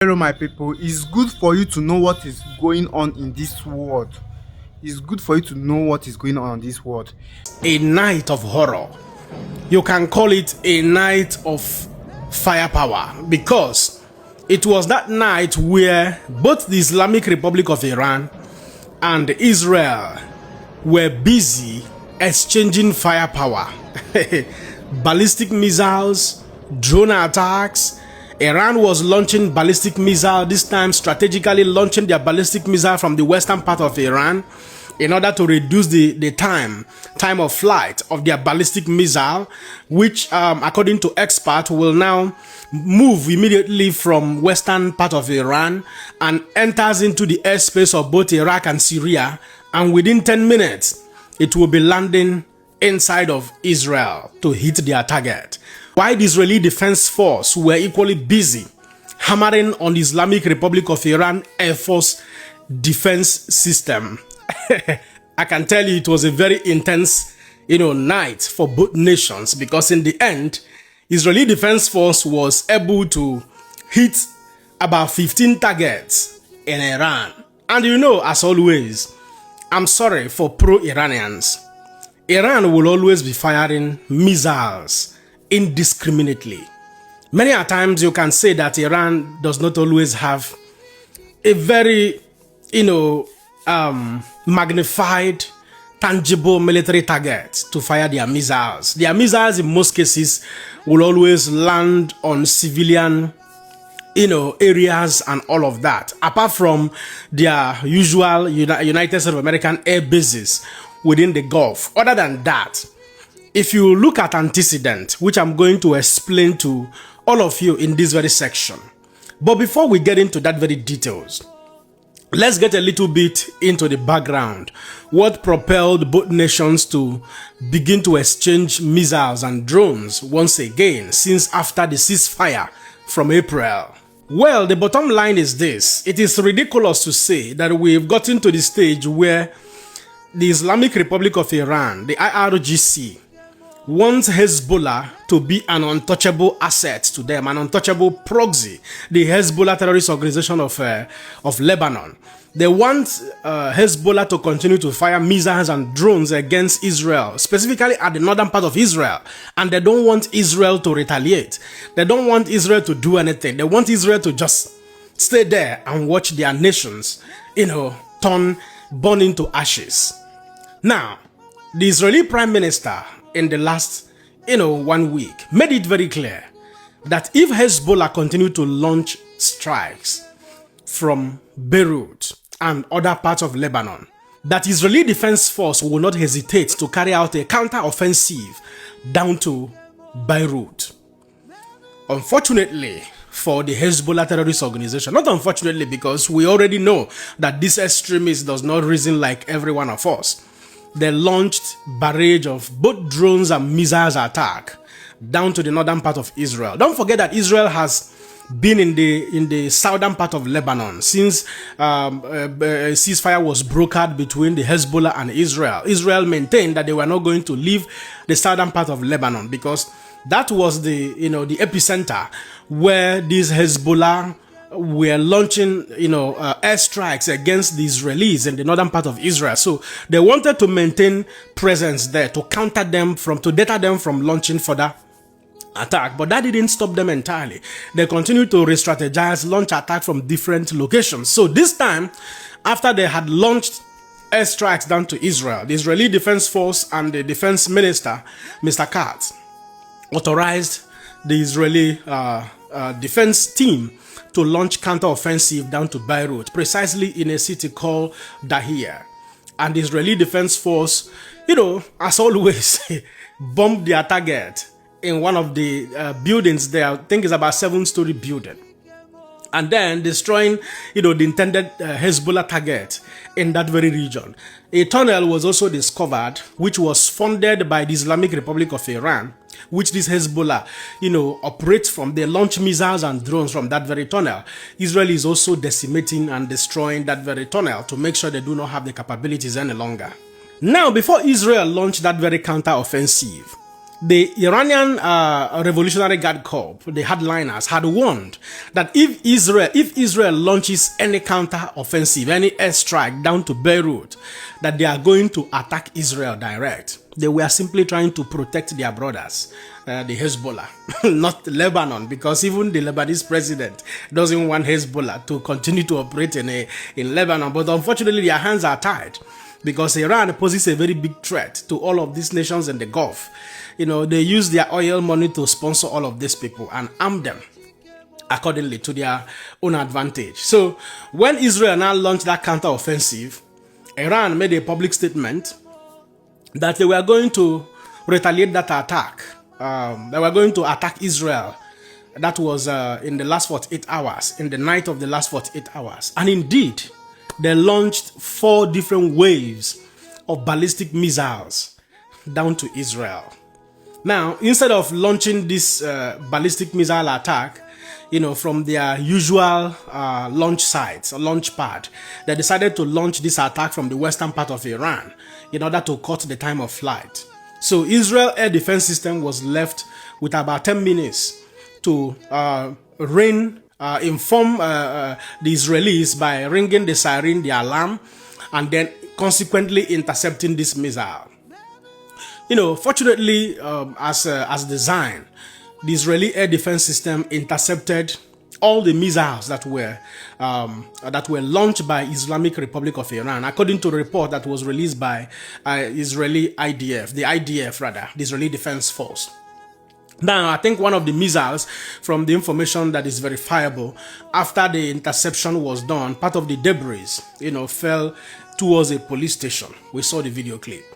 Hello, my people. It's good for you to know what is going on in this world. It's good for you to know what is going on in this world. A night of horror. You can call it a night of firepower because it was that night where both the Islamic Republic of Iran and Israel were busy exchanging firepower. Ballistic missiles, drone attacks. Iran was launching ballistic missile, this time strategically launching their ballistic missile from the western part of Iran in order to reduce the time of flight of their ballistic missile, which according to experts will now move immediately from western part of Iran and enters into the airspace of both Iraq and Syria, and within 10 minutes it will be landing inside of Israel to hit their target. While the Israeli Defense Force were equally busy hammering on the Islamic Republic of Iran Air Force defense system. I can tell you it was a very intense, night for both nations, because in the end, Israeli Defense Force was able to hit about 15 targets in Iran. And as always, I'm sorry for pro-Iranians. Iran will always be firing missiles indiscriminately. Many a times you can say that Iran does not always have a very, magnified, tangible military target to fire their missiles. Their missiles in most cases will always land on civilian areas and all of that, apart from their usual United States of American air bases within the Gulf. Other than that, if you look at antecedent, which I'm going to explain to all of you in this very section, but before we get into that very details, let's get a little bit into the background. What propelled both nations to begin to exchange missiles and drones once again since after the ceasefire from April? Well, the bottom line is this. It is ridiculous to say that we've gotten to the stage where the Islamic Republic of Iran, the IRGC, wants Hezbollah to be an untouchable asset to them, an untouchable proxy, the Hezbollah terrorist organization of Lebanon. They want Hezbollah to continue to fire missiles and drones against Israel, specifically at the northern part of Israel. And they don't want Israel to retaliate. They don't want Israel to do anything. They want Israel to just stay there and watch their nations, burn into ashes. Now, the Israeli Prime Minister in the last, 1 week made it very clear that if Hezbollah continue to launch strikes from Beirut and other parts of Lebanon, that Israeli Defense Force will not hesitate to carry out a counter-offensive down to Beirut. Unfortunately for the Hezbollah terrorist organization, not unfortunately, because we already know that this extremist does not reason like every one of us, they launched barrage of both drones and missiles attack down to the northern part of Israel. Don't forget that Israel has been in the southern part of Lebanon since a ceasefire was brokered between the Hezbollah and Israel. Israel maintained that they were not going to leave the southern part of Lebanon because that was the epicenter where these Hezbollah were launching, airstrikes against the Israelis in the northern part of Israel. So they wanted to maintain presence there to counter them to deter them from launching further attack. But that didn't stop them entirely. They continued to re-strategize, launch attack from different locations. So this time, after they had launched airstrikes down to Israel, the Israeli Defense Force and the Defense Minister, Mr. Katz, authorized the Israeli defense team to launch counter-offensive down to Beirut, precisely in a city called Dahir. And the Israeli Defense Force, as always, bombed their target in one of the buildings there. I think it's about a 7-story building. And then destroying, the intended Hezbollah target in that very region. A tunnel was also discovered, which was funded by the Islamic Republic of Iran, which this Hezbollah, operates from. They launch missiles and drones from that very tunnel. Israel is also decimating and destroying that very tunnel to make sure they do not have the capabilities any longer. Now, before Israel launched that very counter-offensive, The Iranian Revolutionary Guard Corps, the hardliners, had warned that if Israel launches any counter-offensive, any airstrike down to Beirut, that they are going to attack Israel direct. They were simply trying to protect their brothers, the Hezbollah, not Lebanon, because even the Lebanese president doesn't want Hezbollah to continue to operate in Lebanon. But unfortunately, their hands are tied because Iran poses a very big threat to all of these nations in the Gulf. You know, they use their oil money to sponsor all of these people and arm them accordingly to their own advantage. So when Israel now launched that counteroffensive, Iran made a public statement that they were going to retaliate that attack. They were going to attack Israel. That was in the last 48 hours, in the night of the last 48 hours. And indeed, they launched 4 different waves of ballistic missiles down to Israel. Now, instead of launching this ballistic missile attack, you know, from their usual launch sites or launch pad, they decided to launch this attack from the western part of Iran in order to cut the time of flight. So Israel air defense system was left with about 10 minutes to inform the Israelis by ringing the siren, the alarm, and then consequently intercepting this missile. You know, fortunately, as designed, the Israeli air defense system intercepted all the missiles that were launched by Islamic Republic of Iran, according to a report that was released by Israeli IDF, the Israeli Defense Force. Now, I think one of the missiles, from the information that is verifiable, after the interception was done, part of the debris, you know, fell towards a police station. We saw the video clip.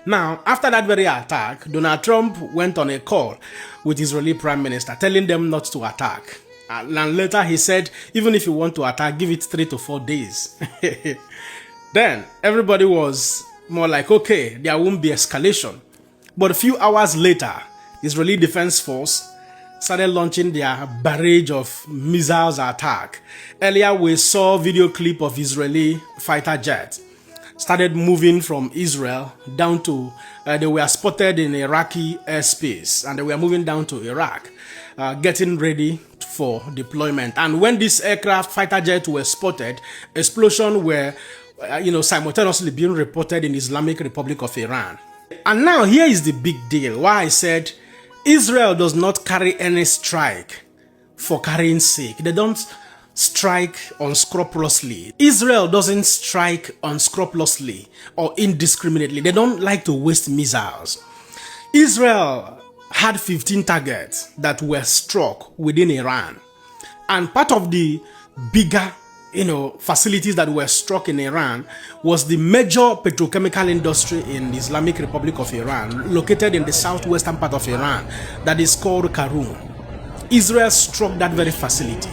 Now, after that very attack, Donald Trump went on a call with Israeli Prime Minister, telling them not to attack. And later he said, even if you want to attack, give it 3 to 4 days. Then everybody was more like, okay, there won't be escalation. But a few hours later, Israeli Defense Force started launching their barrage of missiles attack. Earlier, we saw a video clip of Israeli fighter jets started moving from Israel down to, they were spotted in Iraqi airspace, and they were moving down to Iraq, getting ready for deployment. And when these aircraft fighter jets were spotted, explosions were, simultaneously being reported in Islamic Republic of Iran. And now here is the big deal, why I said Israel does not carry any strike for carrying sake. They don't strike unscrupulously. Israel doesn't strike unscrupulously or indiscriminately. They don't like to waste missiles. Israel had 15 targets that were struck within Iran. And part of the bigger, facilities that were struck in Iran was the major petrochemical industry in the Islamic Republic of Iran, located in the southwestern part of Iran, that is called Karun. Israel struck that very facility.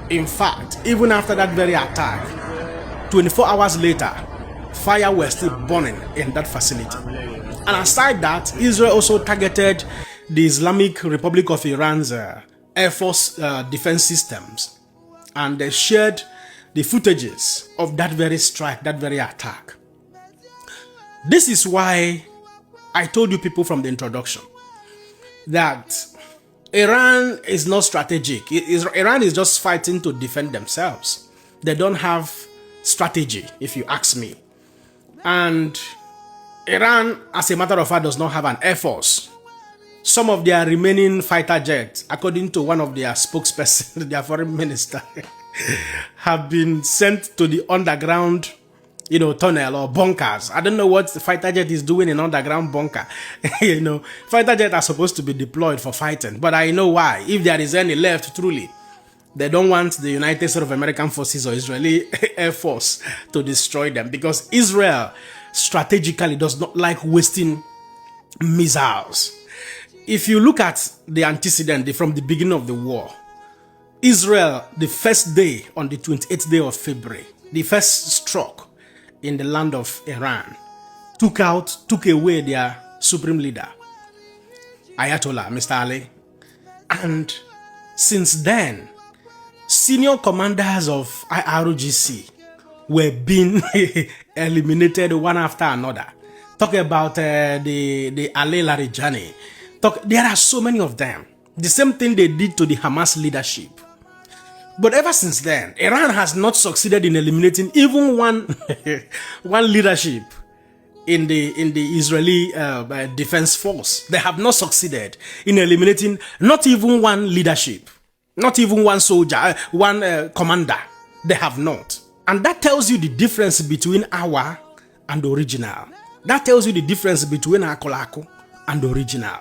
In fact, even after that very attack, 24 hours later, fire was still burning in that facility. And aside that, Israel also targeted the Islamic Republic of Iran's Air Force defense systems, and they shared the footages of that very strike, that very attack. This is why I told you people from the introduction that Iran is not strategic. Iran is just fighting to defend themselves. They don't have strategy, if you ask me. And Iran, as a matter of fact, does not have an air force. Some of their remaining fighter jets, according to one of their spokespersons, their foreign minister, have been sent to the underground, tunnel or bunkers. I don't know what the fighter jet is doing in underground bunker. Fighter jets are supposed to be deployed for fighting, but I know why. If there is any left, truly, they don't want the United States of American Forces or Israeli Air Force to destroy them, because Israel strategically does not like wasting missiles. If you look at the antecedent from the beginning of the war, Israel, the first day, on the 28th day of February, the first stroke in the land of Iran, took away their supreme leader, Ayatollah, Mr. Ali. And since then, senior commanders of IRGC were being eliminated one after another. Talk about the Ali Larijani. Talk There are so many of them. The same thing they did to the Hamas leadership. But ever since then, Iran has not succeeded in eliminating even one leadership in the Israeli defense force. They have not succeeded in eliminating not even one leadership, not even one soldier, one commander. They have not. And that tells you the difference between our and original. That tells you the difference between Akolako and original.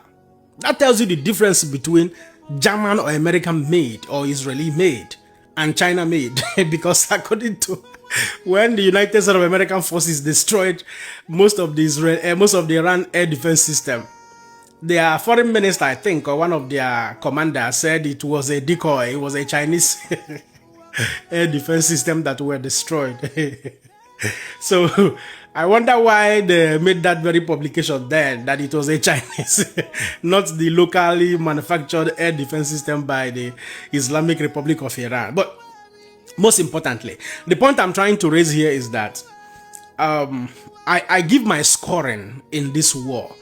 That tells you the difference between German or American made or Israeli made and China made. Because according to when the United States of American forces destroyed most of the Iran air defense system, their foreign minister, I think, or one of their commanders said it was a decoy. It was a Chinese air defense system that were destroyed. So I wonder why they made that very publication then, that it was a Chinese, not the locally manufactured air defense system by the Islamic Republic of Iran. But most importantly, the point I'm trying to raise here is that I give my scoring in this war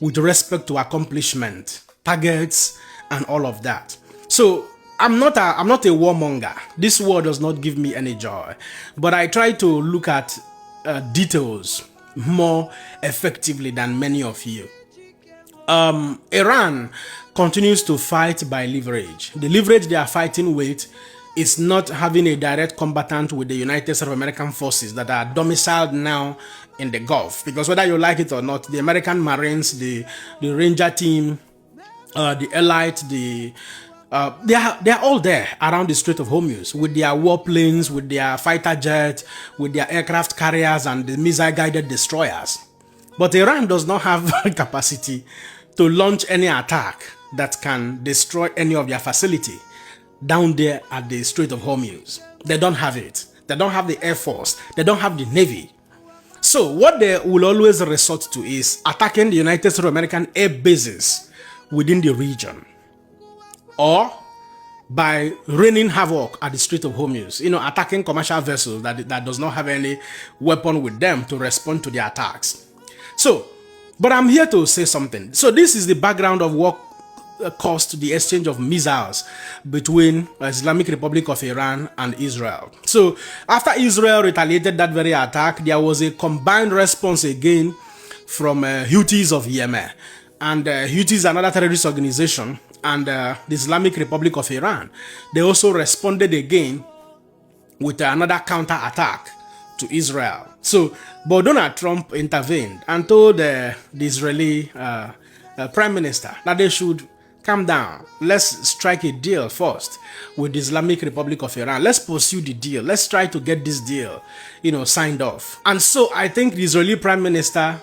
with respect to accomplishment, targets, and all of that. So I'm not a warmonger. This war does not give me any joy, but I try to look at details more effectively than many of you. Iran continues to fight by leverage. The leverage they are fighting with is not having a direct combatant with the United States of American forces that are domiciled now in the Gulf. Because whether you like it or not, the American Marines, the Ranger team, the Elite, they are all there around the Strait of Hormuz with their warplanes, with their fighter jets, with their aircraft carriers and the missile-guided destroyers. But Iran does not have capacity to launch any attack that can destroy any of their facility down there at the Strait of Hormuz. They don't have it. They don't have the Air Force. They don't have the Navy. So what they will always resort to is attacking the United States of American air bases within the region, or by raining havoc at the Strait of Hormuz, attacking commercial vessels that does not have any weapon with them to respond to the attacks. So, but I'm here to say something. So this is the background of what caused the exchange of missiles between Islamic Republic of Iran and Israel. So after Israel retaliated that very attack, there was a combined response again from Houthis of Yemen. And Houthis, another terrorist organization, and the Islamic Republic of Iran, they also responded again with another counter-attack to Israel. So, but Donald Trump intervened and told the Israeli Prime Minister that they should calm down. Let's strike a deal first with the Islamic Republic of Iran. Let's pursue the deal. Let's try to get this deal, signed off. And so I think the Israeli Prime Minister,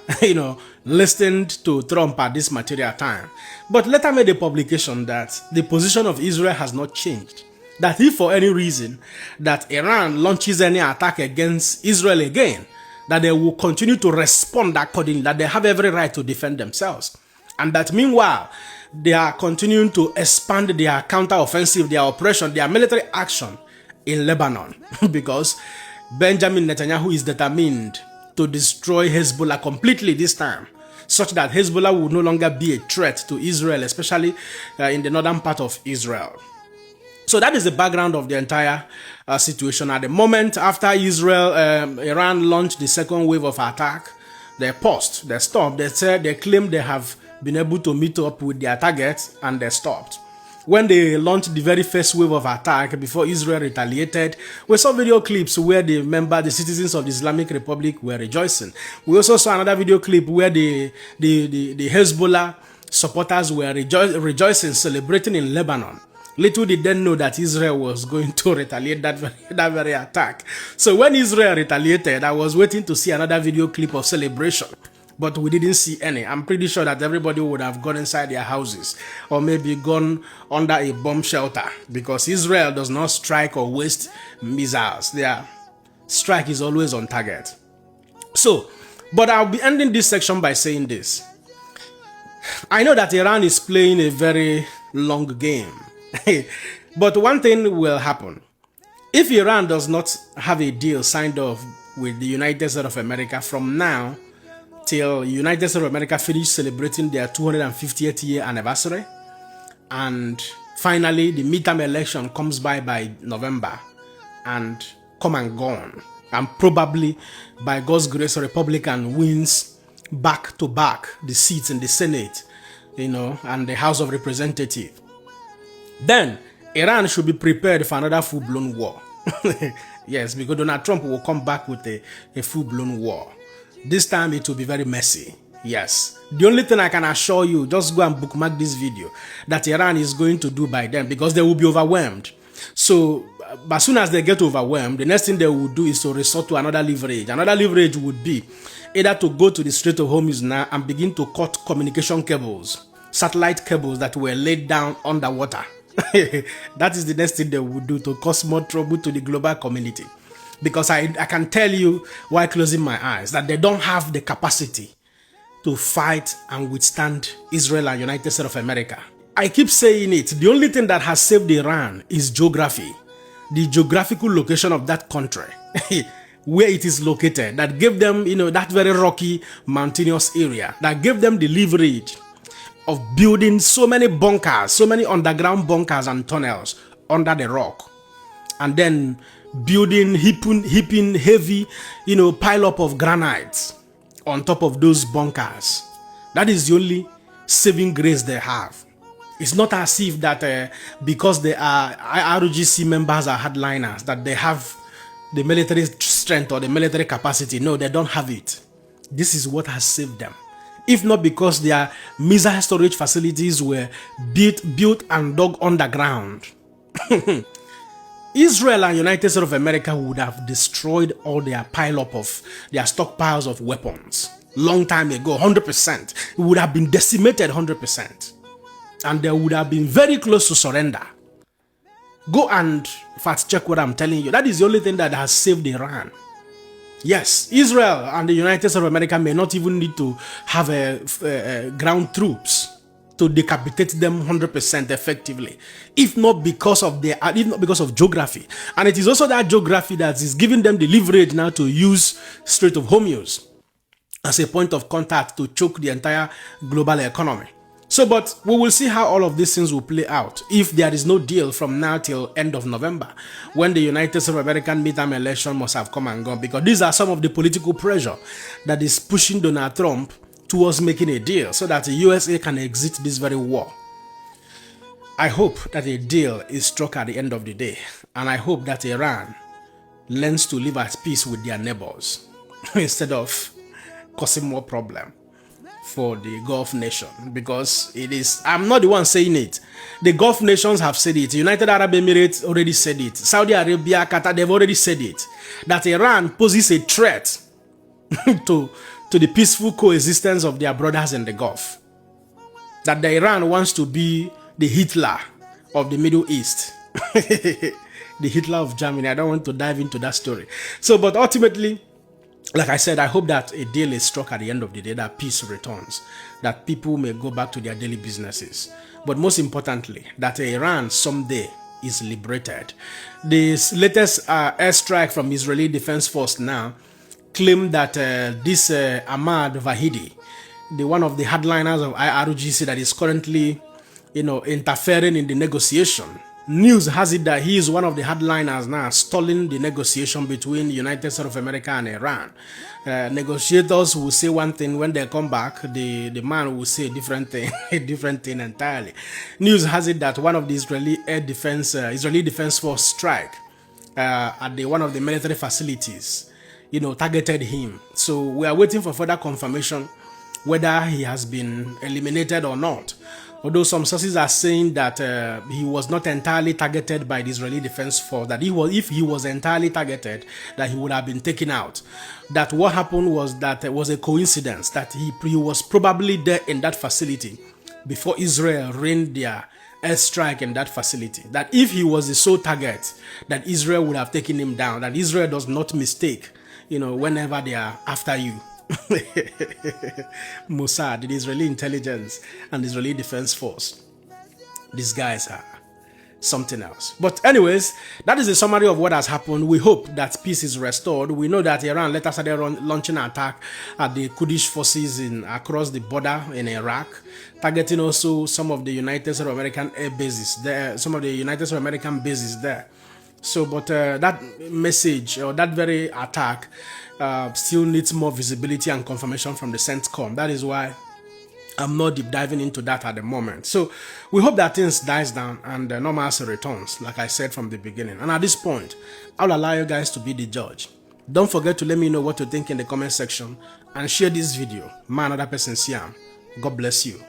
listened to Trump at this material time. But later made a publication that the position of Israel has not changed. That if for any reason that Iran launches any attack against Israel again, that they will continue to respond accordingly, that they have every right to defend themselves. And that meanwhile, they are continuing to expand their counter-offensive, their operation, their military action in Lebanon. Because Benjamin Netanyahu is determined to destroy Hezbollah completely this time, such that Hezbollah will no longer be a threat to Israel, especially in the northern part of Israel. So that is the background of the entire situation. At the moment after Iran launched the second wave of attack, they paused, they stopped. They claim they have been able to meet up with their targets, and they stopped. When they launched the very first wave of attack before Israel retaliated, we saw video clips where the citizens of the Islamic Republic were rejoicing. We also saw another video clip where the Hezbollah supporters were rejoicing, celebrating in Lebanon. Little did they know that Israel was going to retaliate that very attack. So when Israel retaliated, I was waiting to see another video clip of celebration, but we didn't see any. I'm pretty sure that everybody would have gone inside their houses or maybe gone under a bomb shelter, because Israel does not strike or waste missiles. Their strike is always on target. So, but I'll be ending this section by saying this. I know that Iran is playing a very long game. But one thing will happen. If Iran does not have a deal signed off with the United States of America from now till United States of America finish celebrating their 250th year anniversary. And finally, the midterm election comes by November and come and gone. And probably, by God's grace, a Republican wins back to back the seats in the Senate, and the House of Representatives. Then, Iran should be prepared for another full-blown war. Yes, because Donald Trump will come back with a full-blown war. This time, it will be very messy. Yes. The only thing I can assure you, just go and bookmark this video, that Iran is going to do by them, because they will be overwhelmed. So, as soon as they get overwhelmed, the next thing they will do is to resort to another leverage. Another leverage would be either to go to the Strait of Hormuz now and begin to cut communication cables, satellite cables that were laid down underwater. That is the next thing they would do to cause more trouble to the global community. Because I can tell you, while closing my eyes, that they don't have the capacity to fight and withstand Israel and United States of America. I keep saying it, the only thing that has saved Iran is geography. The geographical location of that country, where it is located, that gave them, that very rocky, mountainous area, that gave them the leverage of building so many bunkers, so many underground bunkers and tunnels under the rock, and then building, heaping heavy, pile up of granites on top of those bunkers. That is the only saving grace they have. It's not as if that because they are IRGC members or hardliners, that they have the military strength or the military capacity. No, they don't have it. This is what has saved them. If not because their missile storage facilities were built and dug underground. Israel and United States of America would have destroyed all their pile-up of their stockpiles of weapons long time ago, 100%. It would have been decimated 100%. And they would have been very close to surrender. Go and fact check what I'm telling you. That is the only thing that has saved Iran. Yes, Israel and the United States of America may not even need to have ground troops to decapitate them 100% effectively, if not because of geography. And it is also that geography that is giving them the leverage now to use Strait of Hormuz as a point of contact to choke the entire global economy. So, but we will see how all of these things will play out if there is no deal from now till end of November, when the United States of American midterm election must have come and gone, because these are some of the political pressure that is pushing Donald Trump towards making a deal so that the USA can exit this very war. I hope that a deal is struck at the end of the day, and I hope that Iran learns to live at peace with their neighbors instead of causing more problem for the Gulf nation, because it is, I'm not the one saying it. The Gulf nations have said it. United Arab Emirates already said it. Saudi Arabia, Qatar, they've already said it. That Iran poses a threat to the peaceful coexistence of their brothers in the Gulf. That the Iran wants to be the Hitler of the Middle East. The Hitler of Germany. I don't want to dive into that story. So, but ultimately, like I said, I hope that a deal is struck at the end of the day, that peace returns, that people may go back to their daily businesses. But most importantly, that Iran someday is liberated. This latest airstrike from Israeli Defense Force now claimed that this Ahmad Vahidi, one of the hardliners of IRGC that is currently, interfering in the negotiation. News has it that he is one of the hardliners now stalling the negotiation between the United States of America and Iran. Negotiators will say one thing, when they come back, the man will say a different thing, a different thing entirely. News has it that one of the Israeli Defense Force strike at one of the military facilities, targeted him. So we are waiting for further confirmation whether he has been eliminated or not. Although some sources are saying that he was not entirely targeted by the Israeli Defense Force, that if he was entirely targeted, that he would have been taken out. That what happened was that it was a coincidence, that he was probably there in that facility before Israel rained their airstrike in that facility. That if he was the sole target, that Israel would have taken him down, that Israel does not mistake, whenever they are after you. Mossad, the Israeli intelligence and the Israeli Defense Force. These guys something else. But anyways, that is a summary of what has happened. We hope that peace is restored. We know that Iran later started launching an attack at the Kurdish forces across the border in Iraq, targeting also some of the United States of American air bases there, some of the United States of American bases there. So, but that message or that very attack still needs more visibility and confirmation from the CENTCOM. That is why I'm not deep diving into that at the moment. So we hope that things dies down and normalcy returns, like I said from the beginning. And at this point, I'll allow you guys to be the judge. Don't forget to let me know what you think in the comment section and share this video. Man, another person, Siam. God bless you.